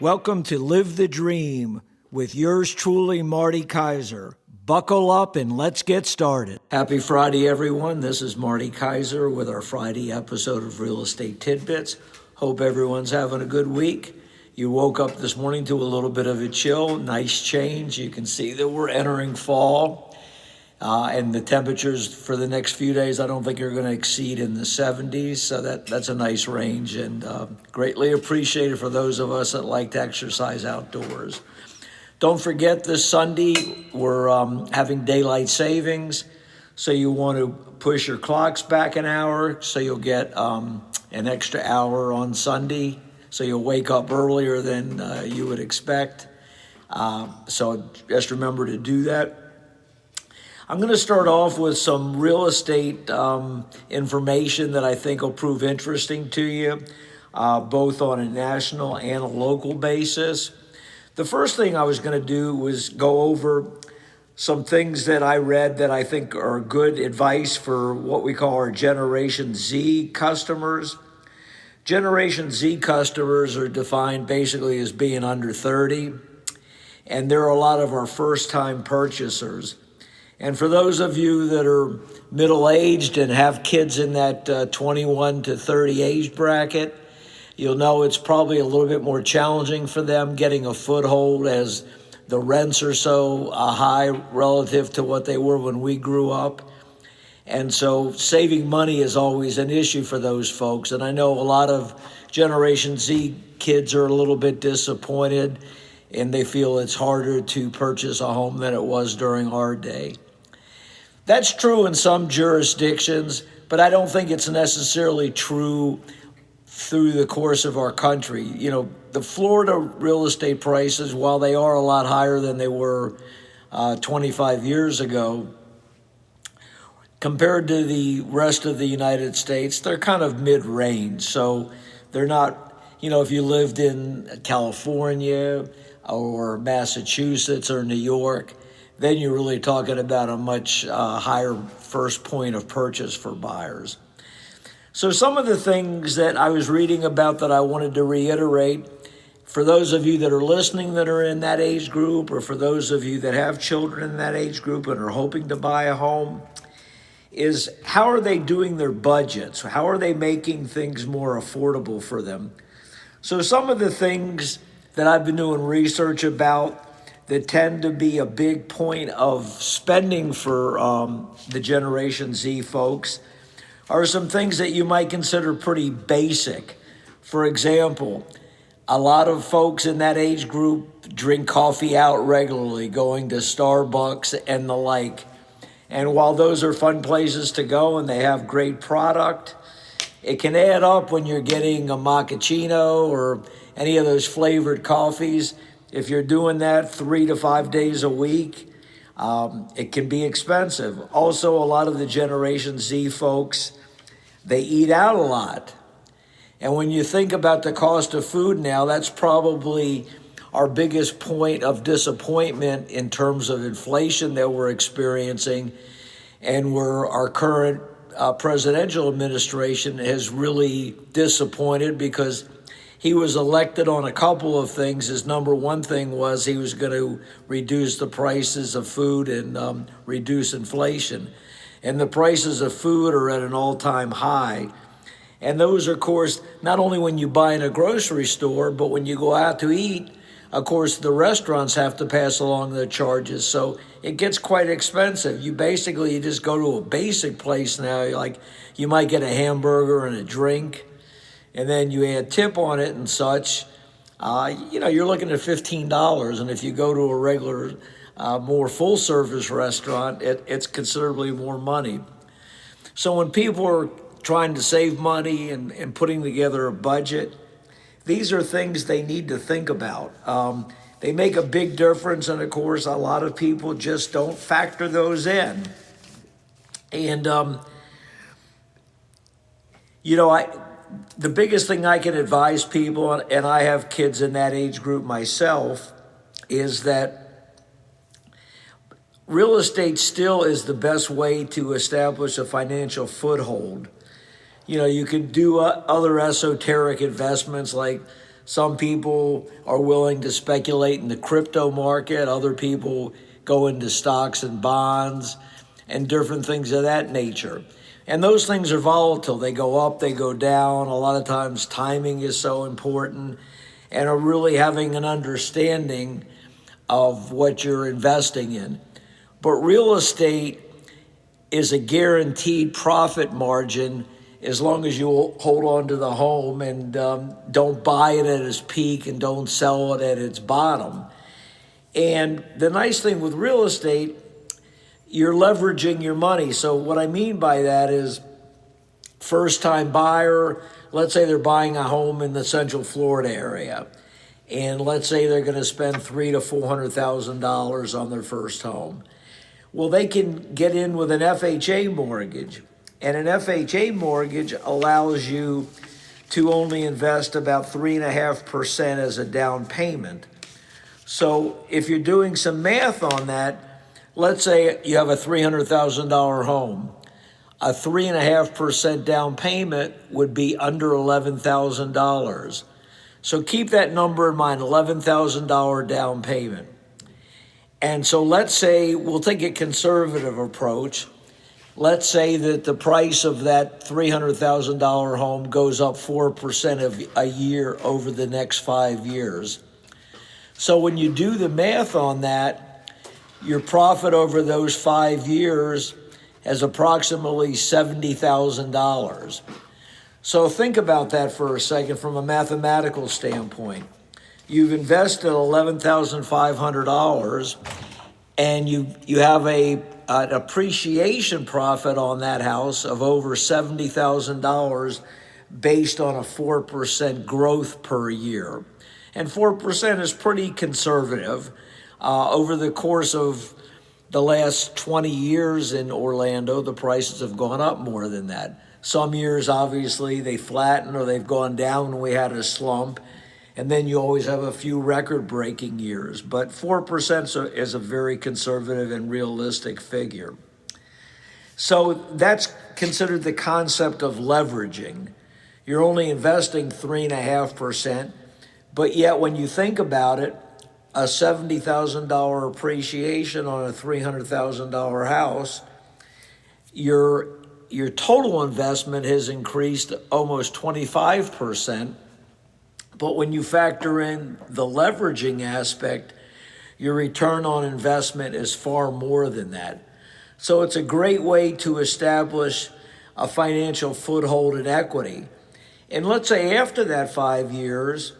Welcome to Live the Dream with yours truly, Marty Kaiser. Buckle up and let's get started. Happy Friday, everyone. This is Marty Kaiser with our Friday episode of Real Estate Tidbits. Hope everyone's having a good week. You woke up this morning to a little bit of a chill, nice change. You can see that we're entering fall. And the temperatures for the next few days, I don't think are going to exceed in the 70s. So that's a nice range and greatly appreciated for those of us that like to exercise outdoors. Don't forget this Sunday, we're having daylight savings. So you want to push your clocks back an hour so you'll get an extra hour on Sunday. So you'll wake up earlier than you would expect. So just remember to do that. I'm going to start off with some real estate information that I think will prove interesting to you, both on a national and a local basis. The first thing I was going to do was go over some things that I read that I think are good advice for what we call our Generation Z customers. Generation Z customers are defined basically as being under 30, and there are a lot of our first-time purchasers. And for those of you that are middle-aged and have kids in that 21 to 30 age bracket, you'll know it's probably a little bit more challenging for them getting a foothold as the rents are so high relative to what they were when we grew up. And so saving money is always an issue for those folks. And I know a lot of Generation Z kids are a little bit disappointed and they feel it's harder to purchase a home than it was during our day. That's true in some jurisdictions, but I don't think it's necessarily true through the course of our country. You know, the Florida real estate prices, while they are a lot higher than they were 25 years ago, compared to the rest of the United States, they're kind of mid-range. So they're not, you know, if you lived in California or Massachusetts or New York, then you're really talking about a much higher first point of purchase for buyers. So some of the things that I was reading about that I wanted to reiterate, for those of you that are listening that are in that age group, or for those of you that have children in that age group and are hoping to buy a home, is how are they doing their budgets? How are they making things more affordable for them? So some of the things that I've been doing research about that tend to be a big point of spending for the Generation Z folks are some things that you might consider pretty basic. For example, a lot of folks in that age group drink coffee out regularly, going to Starbucks and the like. And while those are fun places to go and they have great product, it can add up when you're getting a macchiato or any of those flavored coffees. If you're doing that 3 to 5 days a week, it can be expensive. Also, a lot of the Generation Z folks, they eat out a lot. And when you think about the cost of food now, that's probably our biggest point of disappointment in terms of inflation that we're experiencing, and where our current presidential administration has really disappointed because he was elected on a couple of things. His number one thing was he was going to reduce the prices of food and reduce inflation. And the prices of food are at an all-time high. And those are, of course, not only when you buy in a grocery store, but when you go out to eat, of course, the restaurants have to pass along their charges. So it gets quite expensive. You just go to a basic place now, like you might get a hamburger and a drink, and then you add tip on it and such, you're looking at $15. And if you go to a regular, more full-service restaurant, it's considerably more money. So when people are trying to save money and putting together a budget, these are things they need to think about. They make a big difference, and of course, a lot of people just don't factor those in. And, the biggest thing I can advise people, and I have kids in that age group myself, is that real estate still is the best way to establish a financial foothold. You know, you can do other esoteric investments like Some people are willing to speculate in the crypto market. Other people go into stocks and bonds and different things of that nature. And those things are volatile. They go up, they go down. A lot of times timing is so important, and are really having an understanding of what you're investing in. But real estate is a guaranteed profit margin as long as you hold on to the home and don't buy it at its peak and don't sell it at its bottom. And the nice thing with real estate, you're leveraging your money. So what I mean by that is first-time buyer, let's say they're buying a home in the Central Florida area, and let's say they're going to spend $300,000 to $400,000 on their first home. Well, they can get in with an FHA mortgage, and an FHA mortgage allows you to only invest about 3.5% as a down payment. So if you're doing some math on that, let's say you have a $300,000 home. A 3.5% down payment would be under $11,000. So keep that number in mind, $11,000 down payment. And so let's say, we'll take a conservative approach. Let's say that the price of that $300,000 home goes up 4% a year over the next 5 years. So when you do the math on that, your profit over those 5 years is approximately $70,000. So think about that for a second from a mathematical standpoint. You've invested $11,500 and you have an appreciation profit on that house of over $70,000 based on a 4% growth per year. And 4% is pretty conservative. Over the course of the last 20 years in Orlando, the prices have gone up more than that. Some years, obviously, they flatten or they've gone down when we had a slump. And then you always have a few record-breaking years. But 4% is a very conservative and realistic figure. So that's considered the concept of leveraging. You're only investing 3.5%. But yet when you think about it, a $70,000 appreciation on a $300,000 house, your total investment has increased almost 25%. But when you factor in the leveraging aspect, your return on investment is far more than that. So it's a great way to establish a financial foothold in equity. And let's say after that 5 years,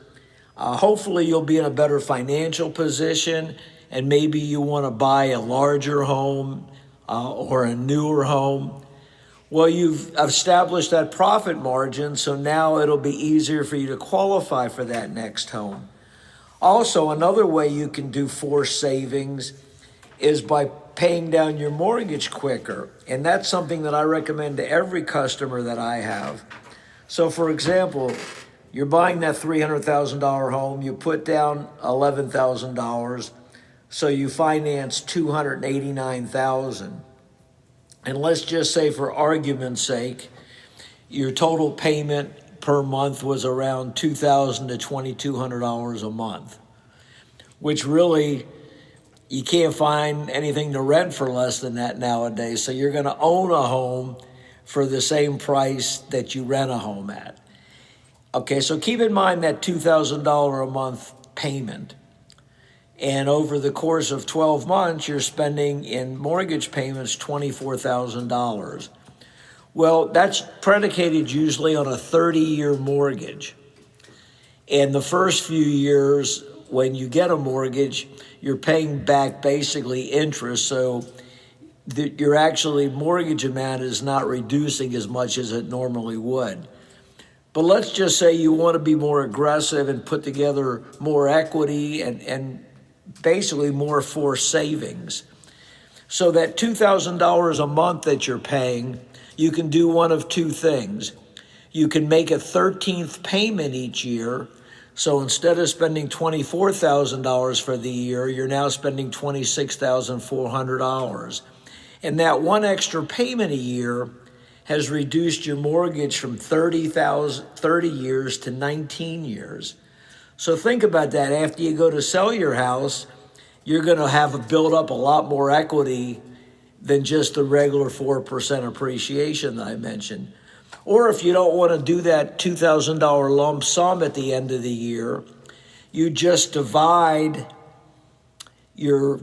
hopefully you'll be in a better financial position, and maybe you want to buy a larger home or a newer home. Well, you've established that profit margin, so now it'll be easier for you to qualify for that next home. Also, another way you can do forced savings is by paying down your mortgage quicker, and that's something that I recommend to every customer that I have. So, for example, you're buying that $300,000 home, you put down $11,000, so you finance $289,000. And let's just say, for argument's sake, your total payment per month was around $2,000 to $2,200 a month, which really, you can't find anything to rent for less than that nowadays. So you're going to own a home for the same price that you rent a home at. Okay, so keep in mind that $2,000 a month payment. And over the course of 12 months, you're spending in mortgage payments $24,000. Well, that's predicated usually on a 30-year mortgage. And the first few years, when you get a mortgage, you're paying back basically interest. So your actually mortgage amount is not reducing as much as it normally would. But let's just say you want to be more aggressive and put together more equity and basically more forced savings. So that $2,000 a month that you're paying, you can do one of two things. You can make a 13th payment each year. So instead of spending $24,000 for the year, you're now spending $26,400. And that one extra payment a year has reduced your mortgage from 30 years to 19 years. So think about that. After you go to sell your house, you're going to have build up a lot more equity than just the regular 4% appreciation that I mentioned. Or if you don't want to do that $2,000 lump sum at the end of the year, you just divide your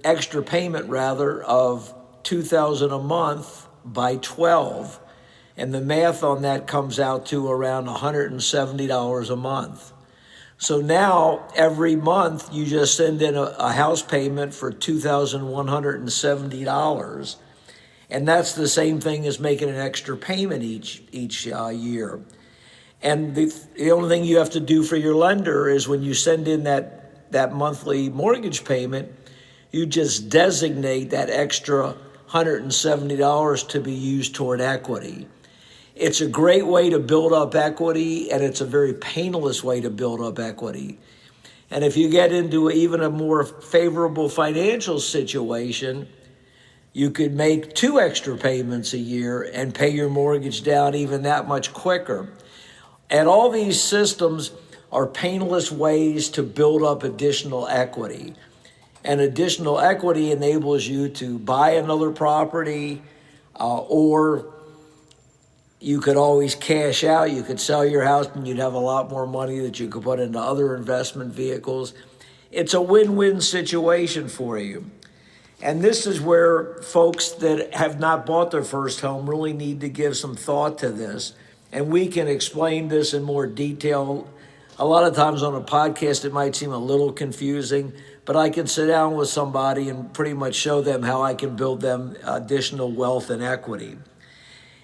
extra payment rather of $2,000 a month by 12. And the math on that comes out to around $170 a month. So now every month you just send in a house payment for $2,170. And that's the same thing as making an extra payment each year. And the only thing you have to do for your lender is when you send in that monthly mortgage payment, you just designate that extra $170 to be used toward equity. It's a great way to build up equity, and it's a very painless way to build up equity. And if you get into even a more favorable financial situation, you could make 2 extra payments a year and pay your mortgage down even that much quicker. And all these systems are painless ways to build up additional equity. And additional equity enables you to buy another property, or you could always cash out. You could sell your house and you'd have a lot more money that you could put into other investment vehicles. It's a win-win situation for you. And this is where folks that have not bought their first home really need to give some thought to this. And we can explain this in more detail. A lot of times on a podcast, it might seem a little confusing, but I can sit down with somebody and pretty much show them how I can build them additional wealth and equity.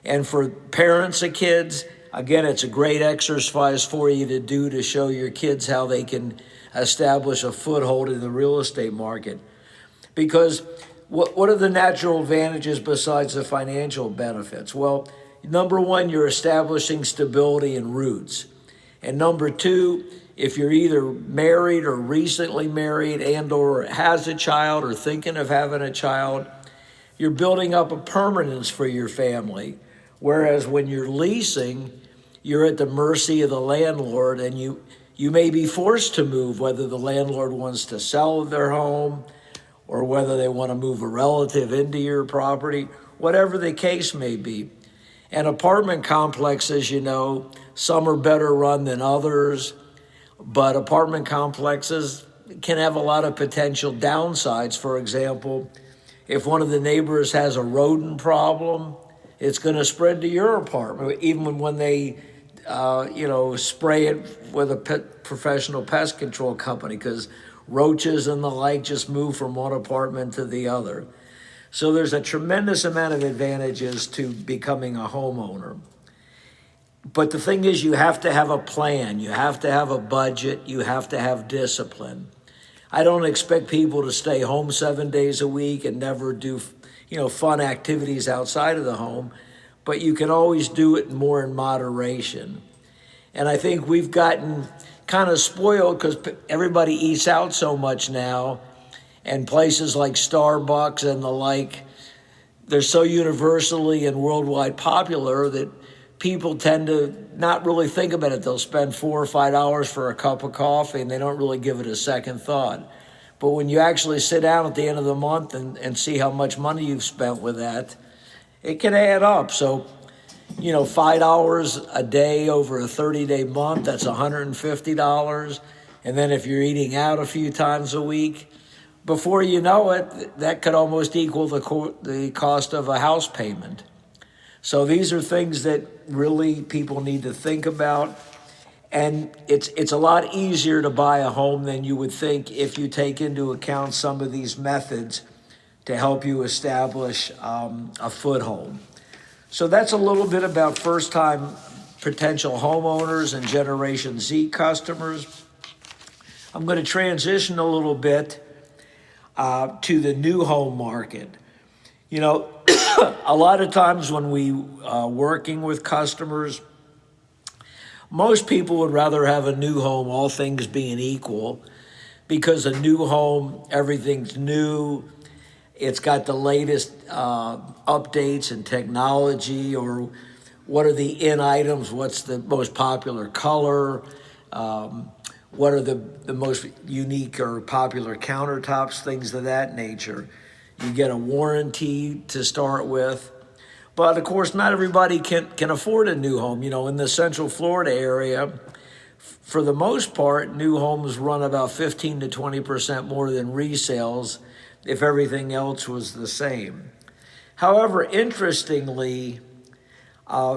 And for parents of kids, again, it's a great exercise for you to do to show your kids how they can establish a foothold in the real estate market. Because what are the natural advantages besides the financial benefits? Well, number one, you're establishing stability and roots. And number two, if you're either married or recently married and or has a child or thinking of having a child, you're building up a permanence for your family. Whereas when you're leasing, you're at the mercy of the landlord, and you may be forced to move, whether the landlord wants to sell their home or whether they want to move a relative into your property, whatever the case may be. And apartment complexes, some are better run than others, but apartment complexes can have a lot of potential downsides. For example, if one of the neighbors has a rodent problem, it's going to spread to your apartment, even when they, spray it with a professional pest control company, because roaches and the like just move from one apartment to the other. So there's a tremendous amount of advantages to becoming a homeowner. But the thing is, you have to have a plan. You have to have a budget. You have to have discipline. I don't expect people to stay home 7 days a week and never do fun activities outside of the home, but you can always do it more in moderation. And I think we've gotten kind of spoiled because everybody eats out so much now, and places like Starbucks and the like, they're so universally and worldwide popular that people tend to not really think about it. They'll spend $4 or $5 for a cup of coffee and they don't really give it a second thought. But when you actually sit down at the end of the month and see how much money you've spent with that, it can add up. So, $5 a day over a 30-day month, that's $150. And then if you're eating out a few times a week, before you know it, that could almost equal the cost of a house payment. So these are things that really people need to think about. And it's a lot easier to buy a home than you would think if you take into account some of these methods to help you establish a foothold. So that's a little bit about first-time potential homeowners and Generation Z customers. I'm going to transition a little bit to the new home market. A lot of times when we working with customers, most people would rather have a new home, all things being equal, because a new home, everything's new. It's got the latest updates and technology, or what are the in items, what's the most popular color. What are the most unique or popular countertops, things of that nature. You get a warranty to start with. But of course, not everybody can afford a new home. In the Central Florida area, for the most part, new homes run about 15 to 20% more than resales if everything else was the same. However, interestingly,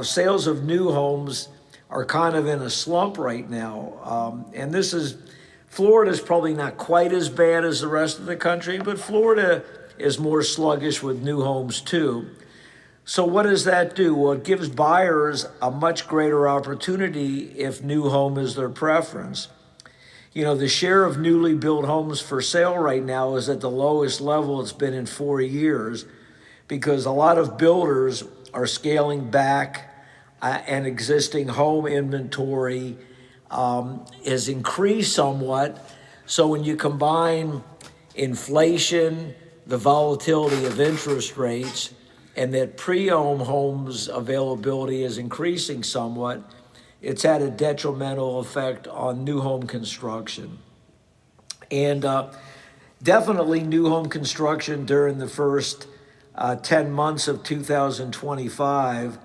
sales of new homes are kind of in a slump right now. And Florida's probably not quite as bad as the rest of the country, but Florida is more sluggish with new homes too. So what does that do? Well, it gives buyers a much greater opportunity if new home is their preference. The share of newly built homes for sale right now is at the lowest level it's been in 4 years because a lot of builders are scaling back and existing home inventory has increased somewhat. So when you combine inflation, the volatility of interest rates, and that pre-owned homes availability is increasing somewhat, it's had a detrimental effect on new home construction. And definitely new home construction during the first 10 months of 2025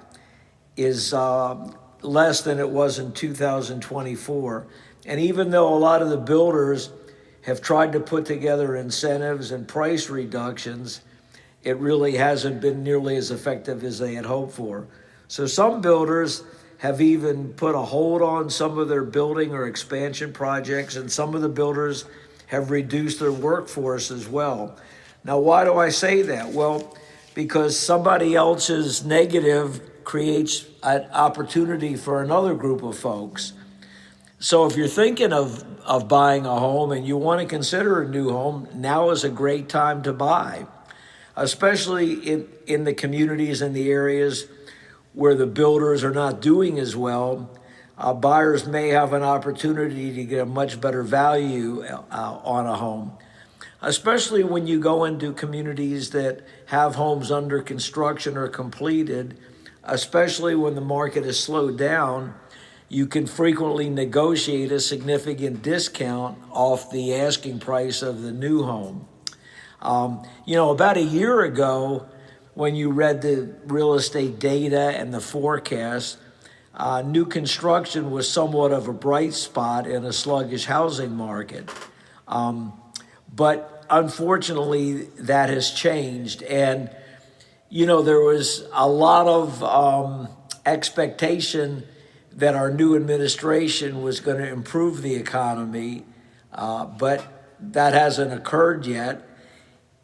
is less than it was in 2024. And even though a lot of the builders have tried to put together incentives and price reductions, it really hasn't been nearly as effective as they had hoped for. So some builders have even put a hold on some of their building or expansion projects, and some of the builders have reduced their workforce as well. Now, why do I say that? Well, because somebody else's negative creates an opportunity for another group of folks. So if you're thinking of buying a home and you want to consider a new home, now is a great time to buy, especially in the communities and the areas where the builders are not doing as well. Buyers may have an opportunity to get a much better value on a home, especially when you go into communities that have homes under construction or completed, especially when the market has slowed down. You can frequently negotiate a significant discount off the asking price of the new home. About a year ago, when you read the real estate data and the forecast, new construction was somewhat of a bright spot in a sluggish housing market. But unfortunately, that has changed. And, there was a lot of expectation that our new administration was going to improve the economy, but that hasn't occurred yet.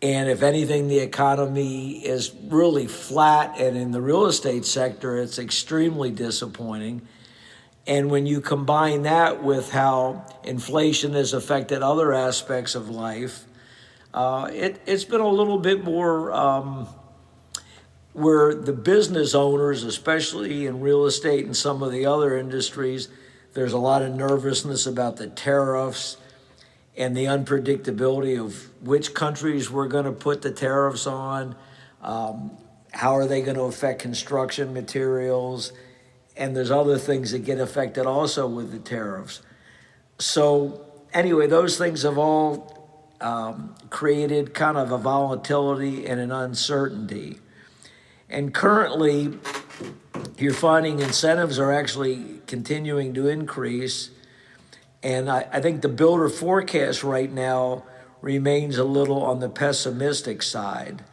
And if anything, the economy is really flat, and in the real estate sector, it's extremely disappointing. And when you combine that with how inflation has affected other aspects of life, it's been a little bit more where the business owners, especially in real estate and some of the other industries, there's a lot of nervousness about the tariffs and the unpredictability of which countries we're going to put the tariffs on, how are they going to affect construction materials, and there's other things that get affected also with the tariffs. So anyway, those things have all created kind of a volatility and an uncertainty. And currently, you're finding incentives are actually continuing to increase. And I think the builder forecast right now remains a little on the pessimistic side.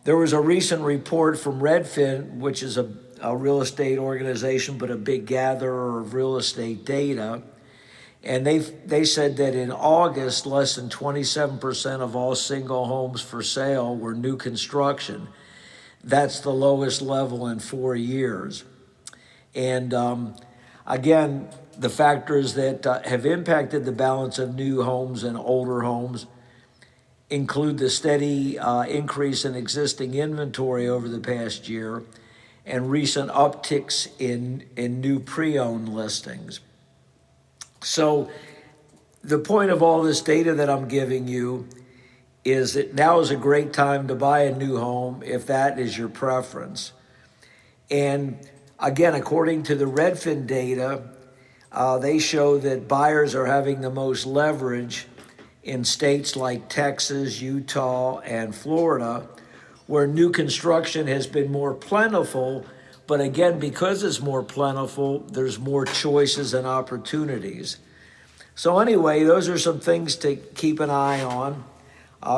There was a recent report from Redfin, which is a real estate organization, but a big gatherer of real estate data. And they said that in August, less than 27% of all single homes for sale were new construction. That's the lowest level in 4 years. And again, the factors that have impacted the balance of new homes and older homes include the steady increase in existing inventory over the past year and recent upticks in new pre-owned listings. So the point of all this data that I'm giving you is that now is a great time to buy a new home if that is your preference. And again, according to the Redfin data, They show that buyers are having the most leverage in states like Texas, Utah, and Florida, where new construction has been more plentiful. But again, because it's more plentiful, there's more choices and opportunities. So anyway, those are some things to keep an eye on.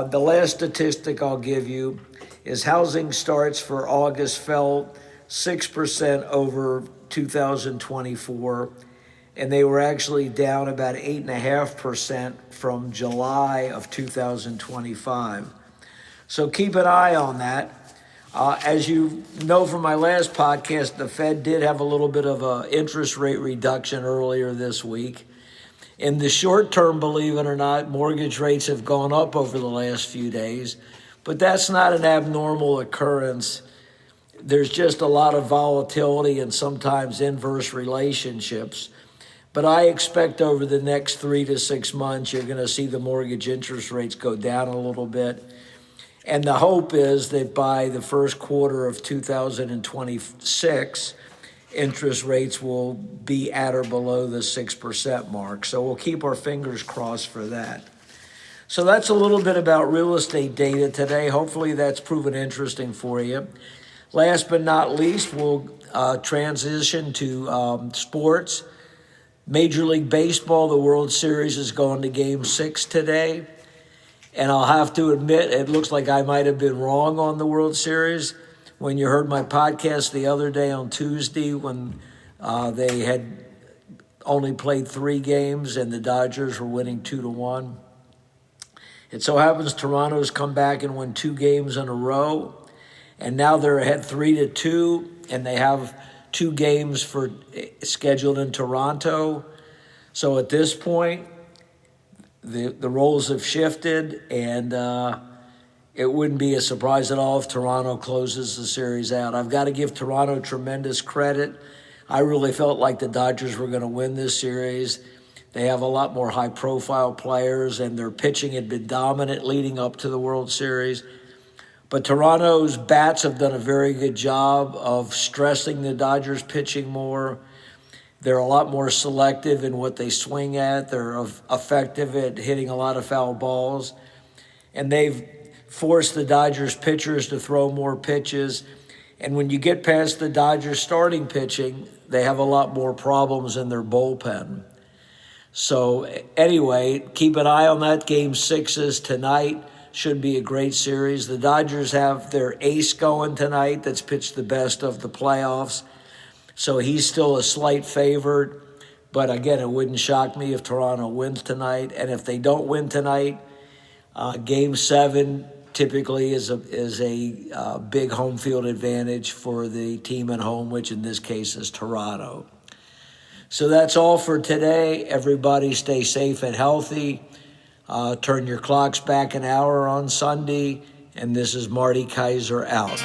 The last statistic I'll give you is housing starts for August fell 6% over 2024, and they were actually down about 8.5% from July of 2025. So keep an eye on that. As you know from my last podcast, the Fed did have a little bit of an interest rate reduction earlier this week. In the short term, believe it or not, mortgage rates have gone up over the last few days, but that's not an abnormal occurrence. There's just a lot of volatility and sometimes inverse relationships. But I expect over the next 3 to 6 months, you're going to see the mortgage interest rates go down a little bit. And the hope is that by the first quarter of 2026, interest rates will be at or below the 6% mark. So we'll keep our fingers crossed for that. So that's a little bit about real estate data today. Hopefully that's proven interesting for you. Last but not least, we'll transition to sports. Major League Baseball, the World Series is going to Game 6 today. And I'll have to admit, it looks like I might have been wrong on the World Series. When you heard my podcast the other day on Tuesday when they had only played 3 games and the Dodgers were winning 2-1. It so happens Toronto's come back and won 2 games in a row. And now they're ahead 3-2, and they have 2 games scheduled in Toronto. So at this point, the roles have shifted, and it wouldn't be a surprise at all if Toronto closes the series out. I've got to give Toronto tremendous credit. I really felt like the Dodgers were going to win this series. They have a lot more high-profile players, and their pitching had been dominant leading up to the World Series. But Toronto's bats have done a very good job of stressing the Dodgers pitching more. They're a lot more selective in what they swing at. They're effective at hitting a lot of foul balls. And they've forced the Dodgers pitchers to throw more pitches. And when you get past the Dodgers starting pitching, they have a lot more problems in their bullpen. So anyway, keep an eye on that. Game 6 is tonight. Should be a great series. The Dodgers have their ace going tonight that's pitched the best of the playoffs. So he's still a slight favorite. But again, it wouldn't shock me if Toronto wins tonight. And if they don't win tonight, Game 7 typically is a big home field advantage for the team at home, which in this case is Toronto. So that's all for today. Everybody stay safe and healthy. Turn your clocks back an hour on Sunday. And this is Marty Kaiser out.